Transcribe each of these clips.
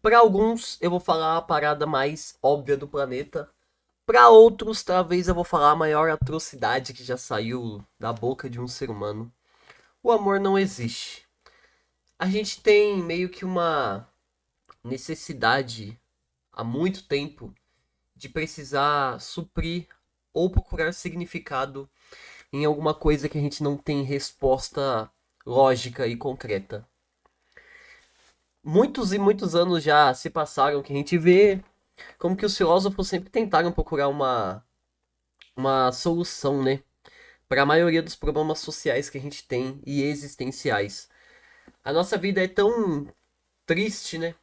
Para alguns, eu vou falar a parada mais óbvia do planeta. Para outros, talvez eu vou falar a maior atrocidade que já saiu da boca de um ser humano. O amor não existe. A gente tem meio que uma necessidade há muito tempo de precisar suprir ou procurar significado em alguma coisa que a gente não tem resposta lógica e concreta. Muitos e muitos anos já se passaram que a gente vê como que os filósofos sempre tentaram procurar uma solução, né? Para a maioria dos problemas sociais que a gente tem e existenciais. A nossa vida é tão triste, né?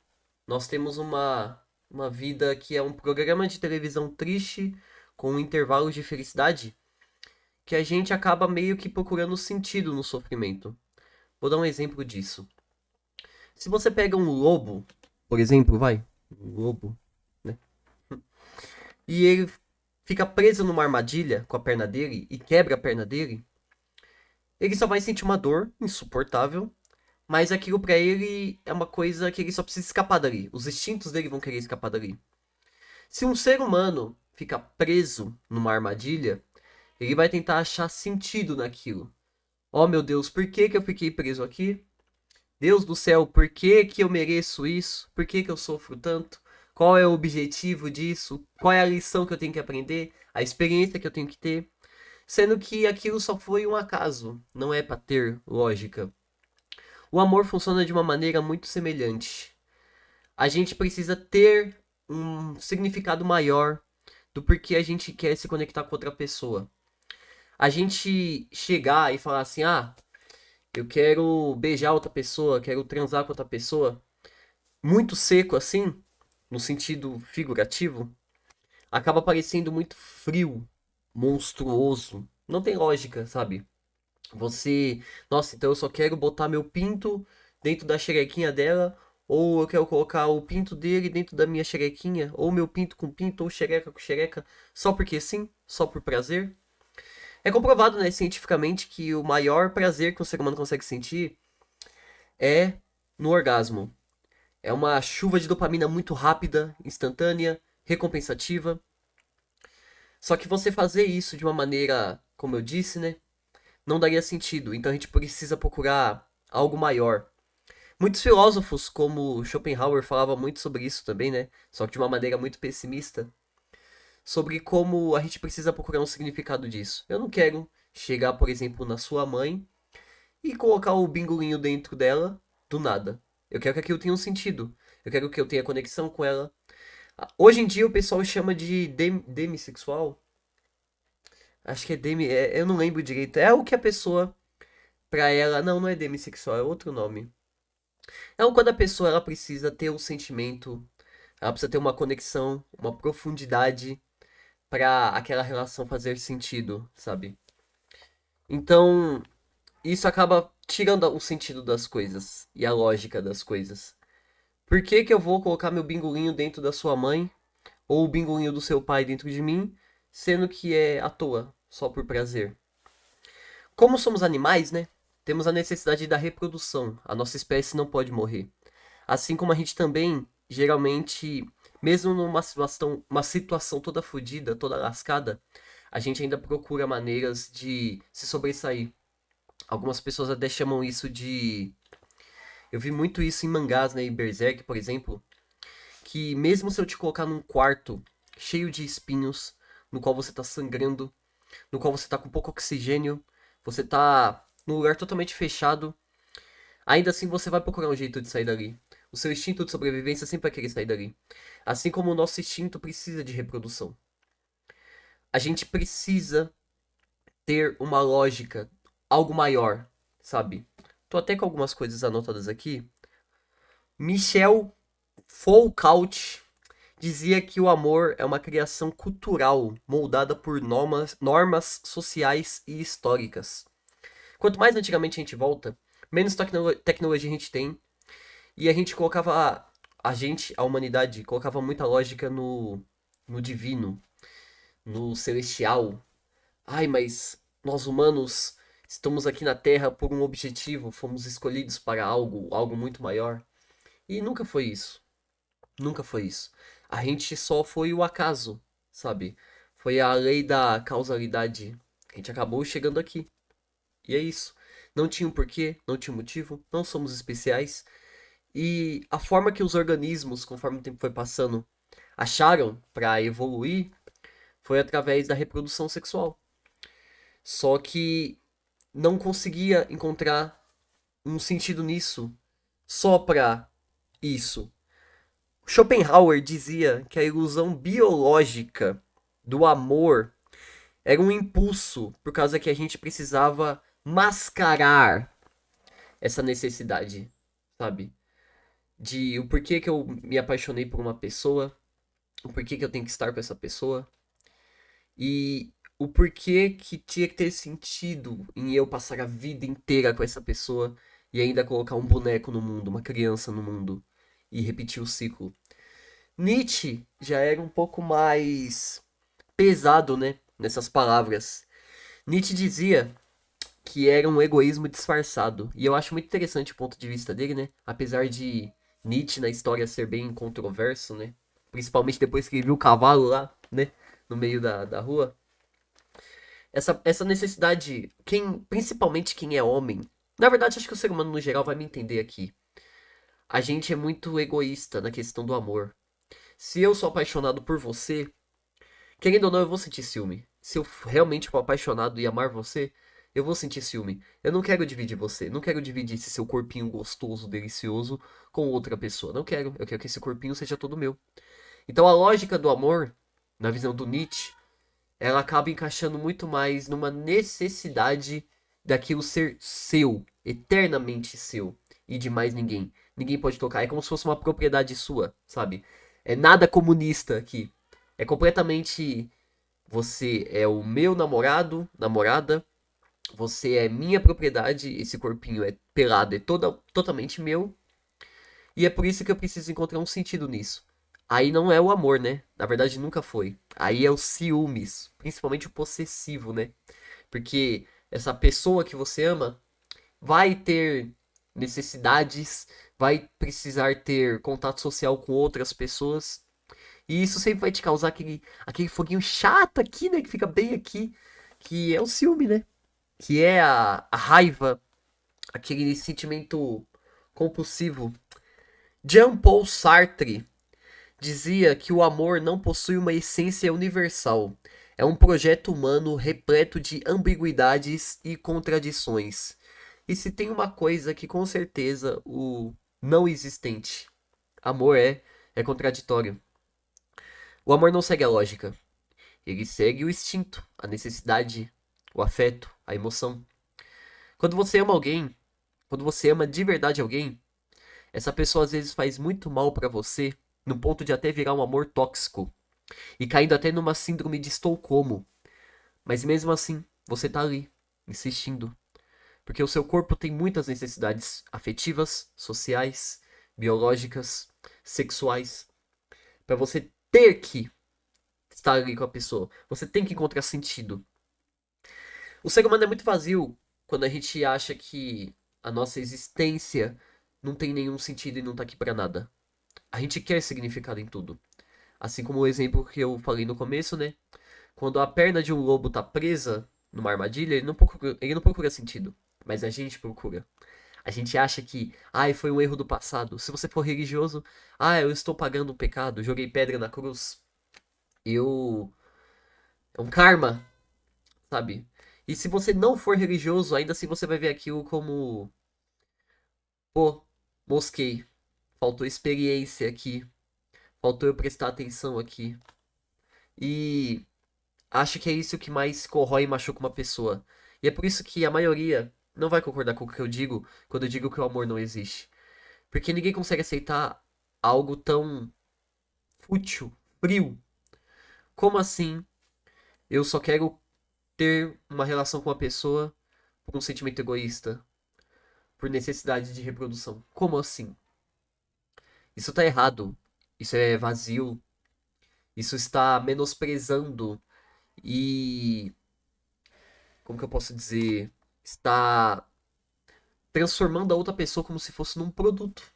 Nós temos uma vida que é um programa de televisão triste, com intervalos de felicidade, que a gente acaba meio que procurando sentido no sofrimento. Vou dar um exemplo disso. Se você pega um lobo, por exemplo, vai, um lobo, né? E ele fica preso numa armadilha com a perna dele e quebra a perna dele, ele só vai sentir uma dor insuportável, mas aquilo pra ele é uma coisa que ele só precisa escapar dali. Os instintos dele vão querer escapar dali. Se um ser humano fica preso numa armadilha, ele vai tentar achar sentido naquilo. Oh meu Deus, por que que eu fiquei preso aqui? Deus do céu, por que que eu mereço isso? Por que que eu sofro tanto? Qual é o objetivo disso? Qual é a lição que eu tenho que aprender? A experiência que eu tenho que ter? Sendo que aquilo só foi um acaso, não é para ter lógica. O amor funciona de uma maneira muito semelhante. A gente precisa ter um significado maior do porquê a gente quer se conectar com outra pessoa. A gente chegar e falar assim: ah, eu quero beijar outra pessoa, quero transar com outra pessoa, muito seco assim, no sentido figurativo, acaba parecendo muito frio, monstruoso. Não tem lógica, sabe? Você, nossa, então eu só quero botar meu pinto dentro da xerequinha dela, ou eu quero colocar o pinto dele dentro da minha xerequinha, ou meu pinto com pinto, ou xereca com xereca, só porque sim, só por prazer. É comprovado, né, cientificamente que o maior prazer que o ser humano consegue sentir é no orgasmo. É uma chuva de dopamina muito rápida, instantânea, recompensativa. Só que você fazer isso de uma maneira, como eu disse, né, não daria sentido. Então a gente precisa procurar algo maior. Muitos filósofos, como Schopenhauer, falavam muito sobre isso também, né? Só que de uma maneira muito pessimista. Sobre como a gente precisa procurar um significado disso. Eu não quero chegar, por exemplo, na sua mãe e colocar o bingolinho dentro dela do nada. Eu quero que aquilo tenha um sentido. Eu quero que eu tenha conexão com ela. Hoje em dia o pessoal chama de demissexual. Acho que é demi. Eu não lembro direito. É o que a pessoa, pra ela. Não, não é demissexual, é outro nome. É quando a pessoa ela precisa ter um sentimento, ela precisa ter uma conexão, uma profundidade pra aquela relação fazer sentido, sabe? Então, isso acaba tirando o sentido das coisas e a lógica das coisas. Por que que eu vou colocar meu bingolinho dentro da sua mãe ou o bingolinho do seu pai dentro de mim, sendo que é à toa, só por prazer? Como somos animais, né? Temos a necessidade da reprodução. A nossa espécie não pode morrer. Assim como a gente também, geralmente, mesmo numa uma situação toda fodida, toda lascada, a gente ainda procura maneiras de se sobressair. Algumas pessoas até chamam isso de. Eu vi muito isso em mangás, né? Em Berserk, por exemplo. Que mesmo se eu te colocar num quarto cheio de espinhos, no qual você tá sangrando, no qual você tá com pouco oxigênio, você tá num lugar totalmente fechado, ainda assim você vai procurar um jeito de sair dali. O seu instinto de sobrevivência sempre vai querer sair dali. Assim como o nosso instinto precisa de reprodução. A gente precisa ter uma lógica, algo maior, sabe? Tô até com algumas coisas anotadas aqui. Michel Foucault dizia que o amor é uma criação cultural moldada por normas sociais e históricas. Quanto mais antigamente a gente volta, menos tecnologia a gente tem. E a gente colocava. A gente, a humanidade, colocava muita lógica no divino, no celestial. Ai, mas nós humanos estamos aqui na Terra por um objetivo, fomos escolhidos para algo, algo muito maior. E nunca foi isso. Nunca foi isso. A gente só foi o acaso, sabe? Foi a lei da causalidade. A gente acabou chegando aqui. E é isso. Não tinha um porquê, não tinha um motivo, não somos especiais. E a forma que os organismos, conforme o tempo foi passando, acharam para evoluir foi através da reprodução sexual. Só que não conseguia encontrar um sentido nisso só para isso. Schopenhauer dizia que a ilusão biológica do amor era um impulso por causa que a gente precisava mascarar essa necessidade, sabe? De o porquê que eu me apaixonei por uma pessoa, o porquê que eu tenho que estar com essa pessoa e o porquê que tinha que ter sentido em eu passar a vida inteira com essa pessoa e ainda colocar um boneco no mundo, uma criança no mundo e repetir o ciclo. Nietzsche já era um pouco mais pesado, né, nessas palavras. Nietzsche dizia que era um egoísmo disfarçado. E eu acho muito interessante o ponto de vista dele, né? Apesar de Nietzsche na história ser bem controverso, né? Principalmente depois que ele viu o cavalo lá, né? No meio da rua. Essa necessidade, principalmente quem é homem. Na verdade, acho que o ser humano no geral vai me entender aqui. A gente é muito egoísta na questão do amor. Se eu sou apaixonado por você, querendo ou não, eu vou sentir ciúme. Se eu realmente for apaixonado e amar você, eu vou sentir ciúme. Eu não quero dividir você. Não quero dividir esse seu corpinho gostoso, delicioso com outra pessoa. Não quero. Eu quero que esse corpinho seja todo meu. Então a lógica do amor, na visão do Nietzsche, ela acaba encaixando muito mais numa necessidade daquilo ser seu, eternamente seu, e de mais ninguém. Ninguém pode tocar. É como se fosse uma propriedade sua, sabe? É nada comunista aqui. É completamente você é o meu namorado, namorada. Você é minha propriedade. Esse corpinho é pelado, é totalmente meu. E é por isso que eu preciso encontrar um sentido nisso. Aí não é o amor, né? Na verdade, nunca foi. Aí é o ciúmes. Principalmente o possessivo, né? Porque essa pessoa que você ama vai ter necessidades, vai precisar ter contato social com outras pessoas. E isso sempre vai te causar aquele foguinho chato aqui, né? Que fica bem aqui. Que é o ciúme, né? Que é a raiva, aquele sentimento compulsivo. Jean-Paul Sartre dizia que o amor não possui uma essência universal. É um projeto humano repleto de ambiguidades e contradições. E se tem uma coisa que com certeza o não existente, amor é contraditório. O amor não segue a lógica. Ele segue o instinto, a necessidade, o afeto, a emoção. Quando você ama alguém, quando você ama de verdade alguém, essa pessoa às vezes faz muito mal pra você, no ponto de até virar um amor tóxico e caindo até numa síndrome de Estocolmo. Mas mesmo assim, você tá ali, insistindo, porque o seu corpo tem muitas necessidades afetivas, sociais, biológicas, sexuais, pra você ter que estar ali com a pessoa. Você tem que encontrar sentido. O ser humano é muito vazio quando a gente acha que a nossa existência não tem nenhum sentido e não tá aqui pra nada. A gente quer significado em tudo. Assim como o exemplo que eu falei no começo, né? Quando a perna de um lobo tá presa numa armadilha, ele não procura sentido. Mas a gente procura. A gente acha que, ai, foi um erro do passado. Se você for religioso, ah, eu estou pagando um pecado, joguei pedra na cruz. Eu. É um karma, sabe? E se você não for religioso, ainda assim você vai ver aquilo como, pô, mosquei. Faltou experiência aqui. Faltou eu prestar atenção aqui. E acho que é isso que mais corrói e machuca uma pessoa. E é por isso que a maioria não vai concordar com o que eu digo quando eu digo que o amor não existe. Porque ninguém consegue aceitar algo tão fútil, frio. Como assim eu só quero ter uma relação com uma pessoa por um sentimento egoísta, por necessidade de reprodução? Como assim? Isso tá errado. Isso é vazio. Isso está menosprezando e, como que eu posso dizer, está transformando a outra pessoa como se fosse num produto.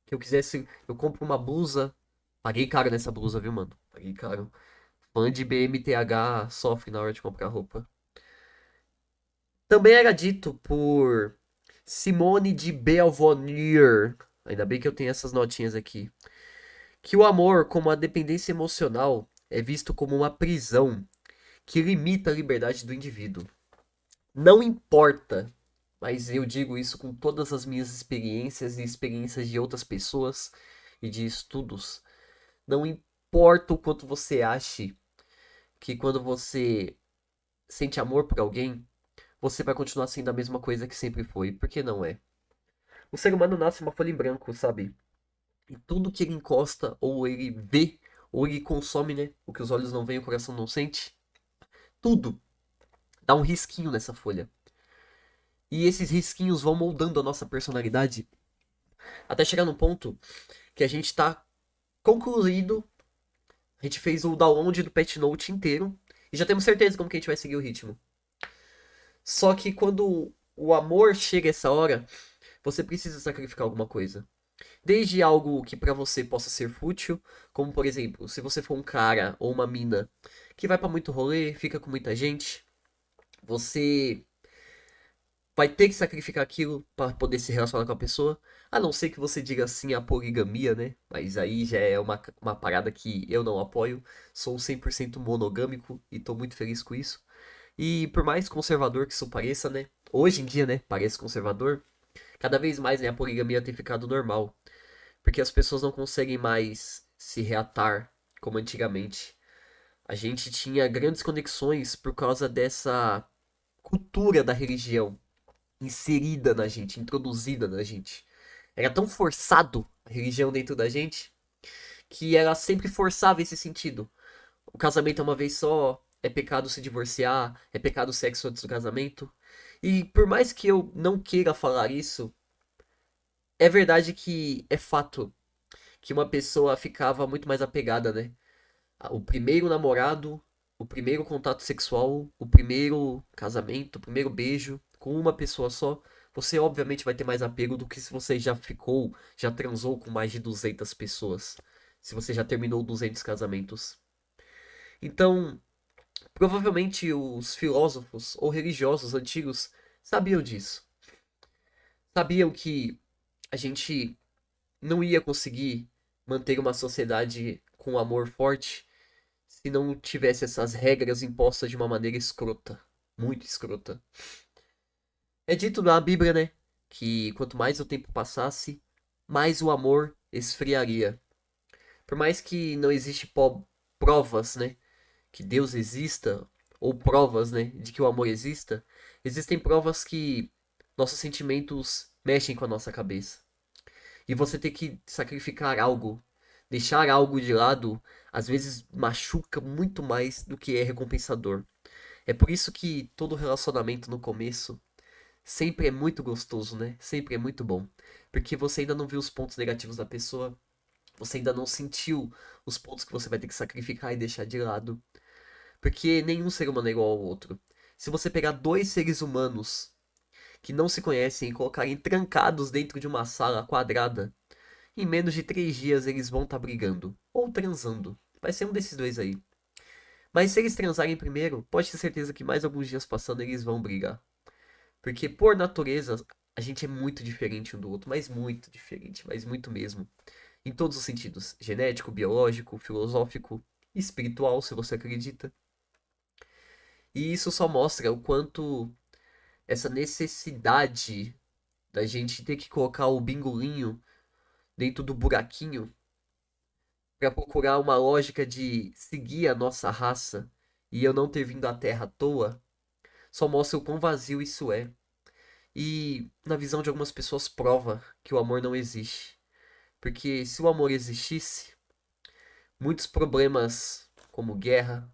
Que eu quisesse, eu compro uma blusa, Paguei caro nessa blusa, viu, mano? Paguei caro. Fã de BMTH sofre na hora de comprar roupa. Também era dito por Simone de Beauvoir, ainda bem que eu tenho essas notinhas aqui, que o amor, como a dependência emocional, é visto como uma prisão que limita a liberdade do indivíduo. Não importa, mas eu digo isso com todas as minhas experiências e experiências de outras pessoas e de estudos. Não importa o quanto você ache que quando você sente amor por alguém, você vai continuar sendo a mesma coisa que sempre foi, porque não é. O ser humano nasce uma folha em branco, sabe? E tudo que ele encosta, ou ele vê, ou ele consome, né? O que os olhos não veem, o coração não sente. Tudo dá um risquinho nessa folha. E esses risquinhos vão moldando a nossa personalidade até chegar no ponto que a gente tá concluído. A gente fez o download do Pet Note inteiro. E já temos certeza como que a gente vai seguir o ritmo. Só que quando o amor chega essa hora, você precisa sacrificar alguma coisa. Desde algo que pra você possa ser fútil, como por exemplo, se você for um cara ou uma mina que vai pra muito rolê, fica com muita gente, você vai ter que sacrificar aquilo pra poder se relacionar com a pessoa. A não ser que você diga sim à poligamia, né? Mas aí já é uma parada que eu não apoio. Sou 100% monogâmico e tô muito feliz com isso. E por mais conservador que isso pareça, né? Hoje em dia, né? Parece conservador. Cada vez mais, né? A poligamia tem ficado normal. Porque as pessoas não conseguem mais se reatar como antigamente. A gente tinha grandes conexões por causa dessa cultura da religião inserida na gente, introduzida na gente. Era tão forçado a religião dentro da gente que ela sempre forçava esse sentido. O casamento é uma vez só, é pecado se divorciar, é pecado o sexo antes do casamento. E por mais que eu não queira falar isso, é verdade que é fato que uma pessoa ficava muito mais apegada, né? O primeiro namorado, o primeiro contato sexual, o primeiro casamento, o primeiro beijo com uma pessoa só, você obviamente vai ter mais apego do que se você já ficou, já transou com mais de 200 pessoas. Se você já terminou 200 casamentos. Então, provavelmente os filósofos ou religiosos antigos sabiam disso. Sabiam que a gente não ia conseguir manter uma sociedade com amor forte se não tivesse essas regras impostas de uma maneira escrota, muito escrota. É dito na Bíblia, né, que quanto mais o tempo passasse, mais o amor esfriaria. Por mais que não existe provas, né, que Deus exista, ou provas, né, de que o amor exista, existem provas que nossos sentimentos mexem com a nossa cabeça. E você ter que sacrificar algo, deixar algo de lado, às vezes machuca muito mais do que é recompensador. É por isso que todo relacionamento no começo sempre é muito gostoso, né? Sempre é muito bom. Porque você ainda não viu os pontos negativos da pessoa, você ainda não sentiu os pontos que você vai ter que sacrificar e deixar de lado. Porque nenhum ser humano é igual ao outro. Se você pegar dois seres humanos que não se conhecem e colocarem trancados dentro de uma sala quadrada, em menos de 3 dias eles vão estar brigando. Ou transando. Vai ser um desses dois aí. Mas se eles transarem primeiro, pode ter certeza que mais alguns dias passando eles vão brigar. Porque por natureza, a gente é muito diferente um do outro. Mas muito diferente. Mas muito mesmo. Em todos os sentidos. Genético, biológico, filosófico, espiritual, se você acredita. E isso só mostra o quanto essa necessidade da gente ter que colocar o bingolinho dentro do buraquinho para procurar uma lógica de seguir a nossa raça e eu não ter vindo à Terra à toa, só mostra o quão vazio isso é. E, na visão de algumas pessoas, prova que o amor não existe. Porque se o amor existisse, muitos problemas, como guerra,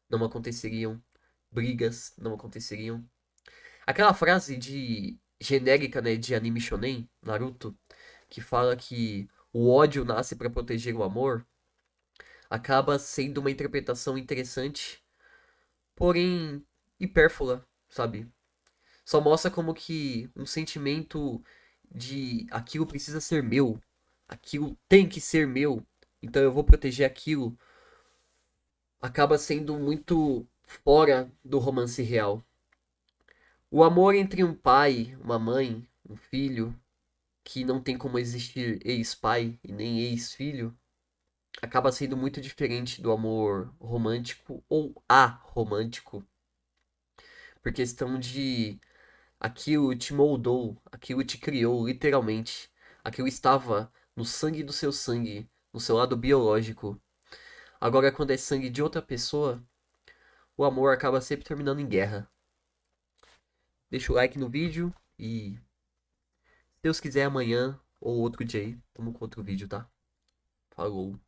não aconteceriam, brigas não aconteceriam. Aquela frase de genérica, né, de anime shonen, Naruto, que fala que o ódio nasce para proteger o amor, acaba sendo uma interpretação interessante, porém hipérfula, sabe? Só mostra como que um sentimento de aquilo precisa ser meu, aquilo tem que ser meu, então eu vou proteger aquilo, acaba sendo muito fora do romance real. O amor entre um pai, uma mãe, um filho, que não tem como existir ex-pai e nem ex-filho, acaba sendo muito diferente do amor romântico ou aromântico, por questão de aquilo te moldou, aquilo te criou, literalmente. Aquilo estava no sangue do seu sangue, no seu lado biológico. Agora, quando é sangue de outra pessoa, o amor acaba sempre terminando em guerra. Deixa o like no vídeo e, se Deus quiser, amanhã ou outro dia aí, tamo com outro vídeo, tá? Falou.